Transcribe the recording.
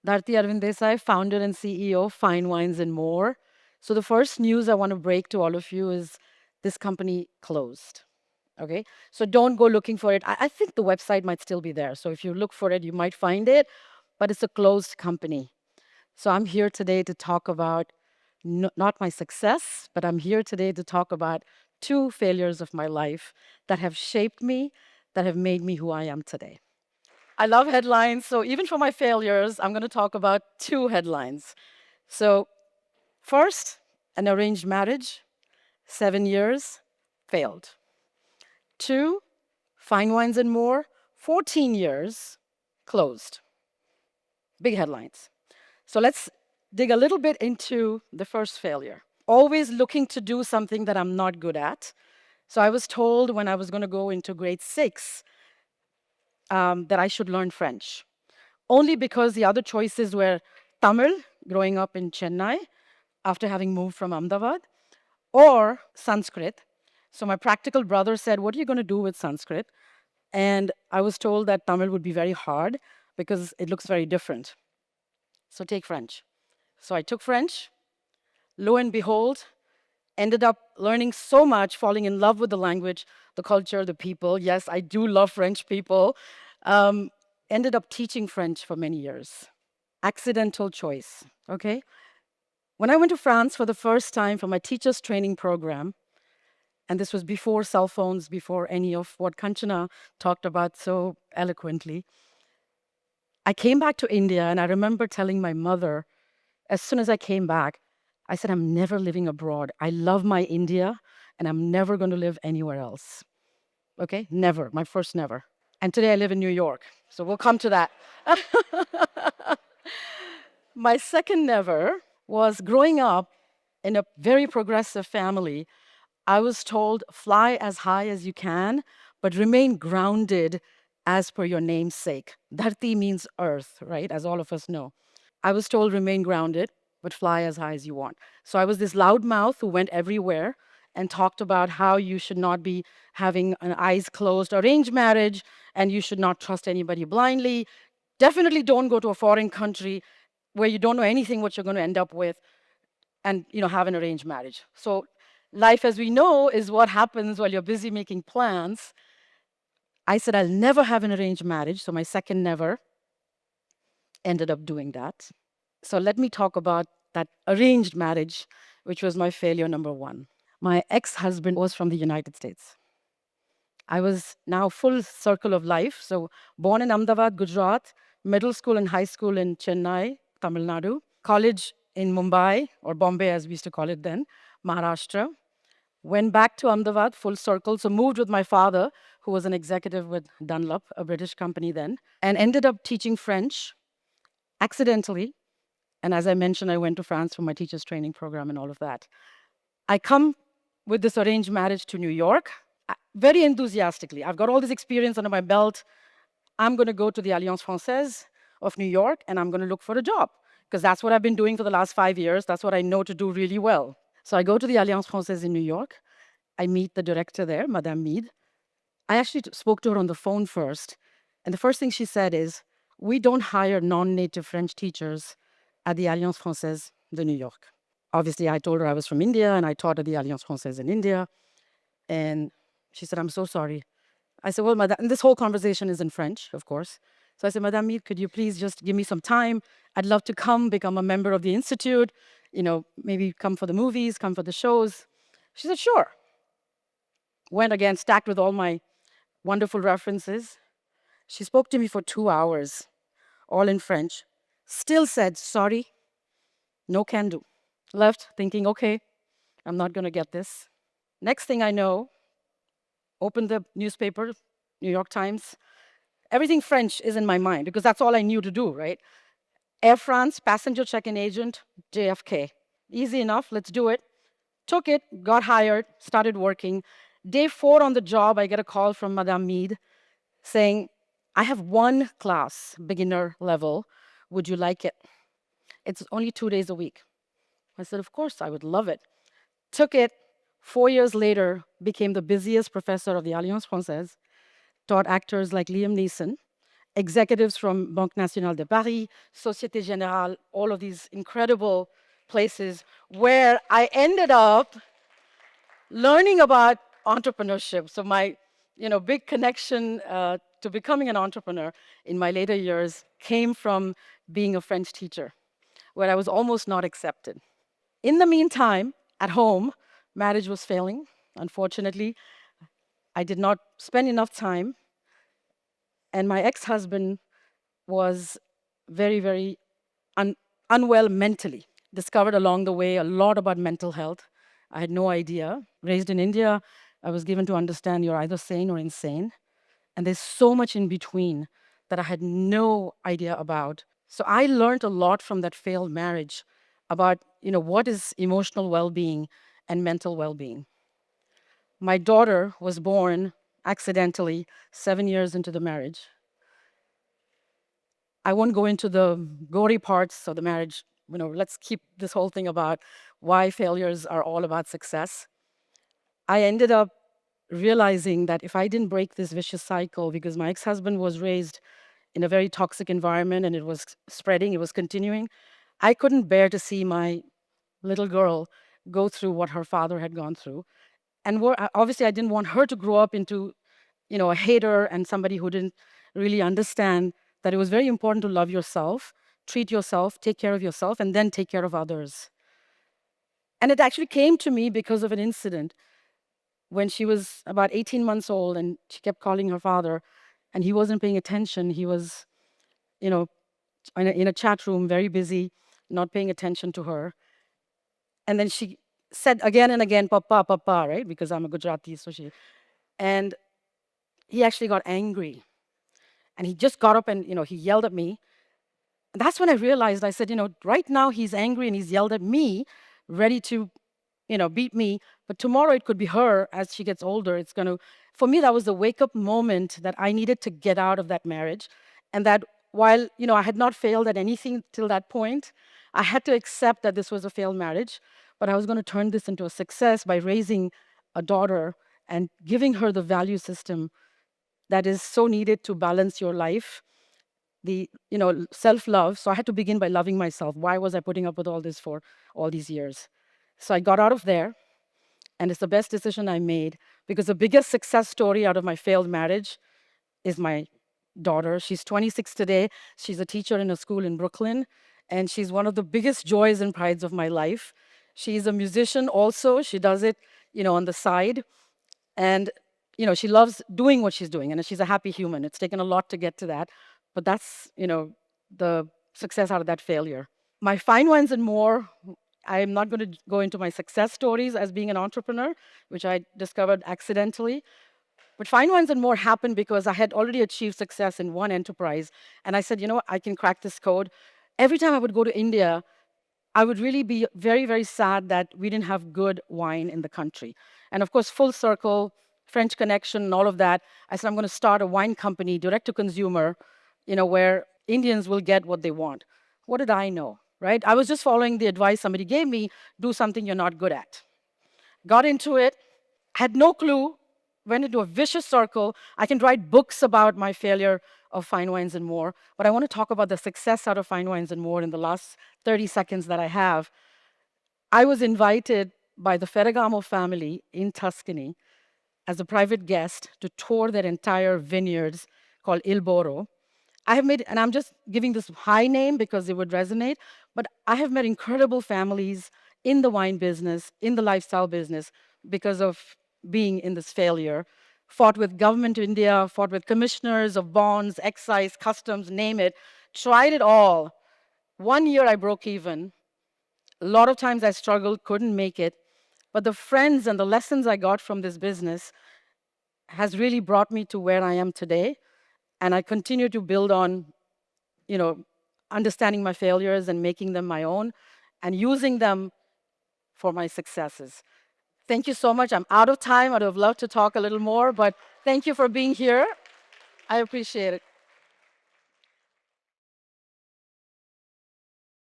Dharti Arvind Desai, founder and CEO, Fine Wines and More. So the first news I want to break to all of you is this company closed. Okay, so don't go looking for it. I think the website might still be there. So if you look for it, you might find it, but it's a closed company. So I'm here today to talk about not my success, but I'm here today to talk about two failures of my life that have shaped me, that have made me who I am today. I love headlines, so even for my failures, I'm going to talk about two headlines. So, first, an arranged marriage, 7 years, failed. Two, Fine Wines and More, 14 years, closed. Big headlines. So let's dig a little bit into the first failure. Always looking to do something that I'm not good at. So I was told when I was going to go into grade 6 that I should learn French, only because the other choices were Tamil, growing up in Chennai after having moved from Ahmedabad, or Sanskrit. So my practical brother said, "What are you going to do with Sanskrit?" And I was told that Tamil would be very hard because it looks very different. So take French. So I took French. Lo and behold, ended up learning so much, falling in love with the language, the culture, the people. Yes, I do love French people. Um, Ended up teaching French for many years. Accidental choice, okay? When I went to France for the first time for my teacher's training program, and this was before cell phones, before any of what Kanchana talked about so eloquently, I came back to India and I remember telling my mother, as soon as I came back, I said, I'm never living abroad. I love my India and I'm never going to live anywhere else. Okay? Never. My first never. And today I live in New York. So we'll come to that. My second never was growing up in a very progressive family. I was told, fly as high as you can, but remain grounded as per your namesake. Dharti means earth, right? As all of us know. I was told, remain grounded, but fly as high as you want. So I was this loudmouth who went everywhere and talked about how you should not be having an eyes closed arranged marriage and you should not trust anybody blindly. Definitely don't go to a foreign country where you don't know anything what you're going to end up with and have an arranged marriage. So life as we know is what happens while you're busy making plans. I said I'll never have an arranged marriage, so my second never ended up doing that. So let me talk about that arranged marriage, which was my failure number one. My ex-husband was from the United States. I was now full circle of life. So born in Ahmedabad, Gujarat, middle school and high school in Chennai, Tamil Nadu, college in Mumbai, or Bombay as we used to call it then, Maharashtra. Went back to Ahmedabad, full circle. So moved with my father, who was an executive with Dunlop, a British company then, and ended up teaching French accidentally. And as I mentioned, I went to France for my teacher's training program and all of that. I come with this arranged marriage to New York, very enthusiastically. I've got all this experience under my belt. I'm going to go to the Alliance Francaise of New York and I'm going to look for a job because that's what I've been doing for the last 5 years. That's what I know to do really well. So I go to the Alliance Francaise in New York. I meet the director there, Madame Mead. I actually spoke to her on the phone first. And the first thing she said is, we don't hire non-native French teachers at the Alliance Francaise de New York. Obviously, I told her I was from India and I taught at the Alliance Francaise in India. And she said, I'm so sorry. I said, well, Madame, and this whole conversation is in French, of course. So I said, Madame Mead, could you please just give me some time? I'd love to come, become a member of the Institute, maybe come for the movies, come for the shows. She said, sure. Went again, stacked with all my wonderful references. She spoke to me for 2 hours, all in French. Still said, sorry, no can do. Left thinking, okay, I'm not going to get this. Next thing I know, opened the newspaper, New York Times. Everything French is in my mind because that's all I knew to do, right? Air France, passenger check-in agent, JFK. Easy enough, let's do it. Took it, got hired, started working. Day 4 on the job, I get a call from Madame Mead saying, I have one class, beginner level. Would you like it? It's only 2 days a week. I said, of course, I would love it. Took it. 4 years later, became the busiest professor of the Alliance Francaise, taught actors like Liam Neeson executives from Banque Nationale de Paris, Société Générale, all of these incredible places where I ended up learning about entrepreneurship. So my, big connection to becoming an entrepreneur in my later years came from being a French teacher, where I was almost not accepted. In the meantime, at home, marriage was failing. Unfortunately, I did not spend enough time, and my ex-husband was very, very unwell mentally. Discovered along the way a lot about mental health. I had no idea. Raised in India, I was given to understand you're either sane or insane. And there's so much in between that I had no idea about. So I learned a lot from that failed marriage about, what is emotional well-being and mental well-being. My daughter was born accidentally 7 years into the marriage. I won't go into the gory parts of the marriage. Let's keep this whole thing about why failures are all about success. I ended up realizing that if I didn't break this vicious cycle, because my ex-husband was raised in a very toxic environment and it was spreading, it was continuing, I couldn't bear to see my little girl go through what her father had gone through. And obviously, I didn't want her to grow up into, a hater and somebody who didn't really understand that it was very important to love yourself, treat yourself, take care of yourself, and then take care of others. And it actually came to me because of an incident when she was about 18 months old and she kept calling her father and he wasn't paying attention. He was, you know, in a chat room, very busy, not paying attention to her. And then she said again and again, Papa, Papa, right? Because I'm a Gujarati, so she. And he actually got angry. And he just got up and, he yelled at me. And that's when I realized, I said, right now he's angry and he's yelled at me, ready to, beat me. But tomorrow it could be her as she gets older. It's going to, for me, that was the wake up moment that I needed to get out of that marriage. And that while, I had not failed at anything till that point, I had to accept that this was a failed marriage. But I was going to turn this into a success by raising a daughter and giving her the value system that is so needed to balance your life, the self-love. So I had to begin by loving myself. Why was I putting up with all this for all these years? So I got out of there, and it's the best decision I made, because the biggest success story out of my failed marriage is my daughter. She's 26 today. She's a teacher in a school in Brooklyn, and she's one of the biggest joys and prides of my life. She's a musician also. She does it, on the side. And she loves doing what she's doing, and she's a happy human. It's taken a lot to get to that, but that's the success out of that failure. My fine wines and more, I'm not going to go into my success stories as being an entrepreneur, which I discovered accidentally. But fine wines and more happened because I had already achieved success in one enterprise, and I said, I can crack this code. Every time I would go to India, I would really be very, very sad that we didn't have good wine in the country. And of course, full circle, French connection, and all of that. I said, I'm going to start a wine company, direct to consumer, where Indians will get what they want. What did I know, right? I was just following the advice somebody gave me, do something you're not good at. Got into it, had no clue, went into a vicious circle. I can write books about my failure of fine wines and more, but I want to talk about the success out of fine wines and more in the last 30 seconds that I have. I was invited by the Ferragamo family in Tuscany as a private guest to tour their entire vineyards called Il Boro. I have made, and I'm just giving this high name because it would resonate, but I have met incredible families in the wine business, in the lifestyle business, because of being in this failure. Fought with government of India, fought with commissioners of bonds, excise, customs, name it, tried it all. 1 year I broke even. A lot of times I struggled, couldn't make it. But the friends and the lessons I got from this business has really brought me to where I am today. And I continue to build on, understanding my failures and making them my own and using them for my successes. Thank you so much. I'm out of time. I'd have loved to talk a little more, but thank you for being here. I appreciate it.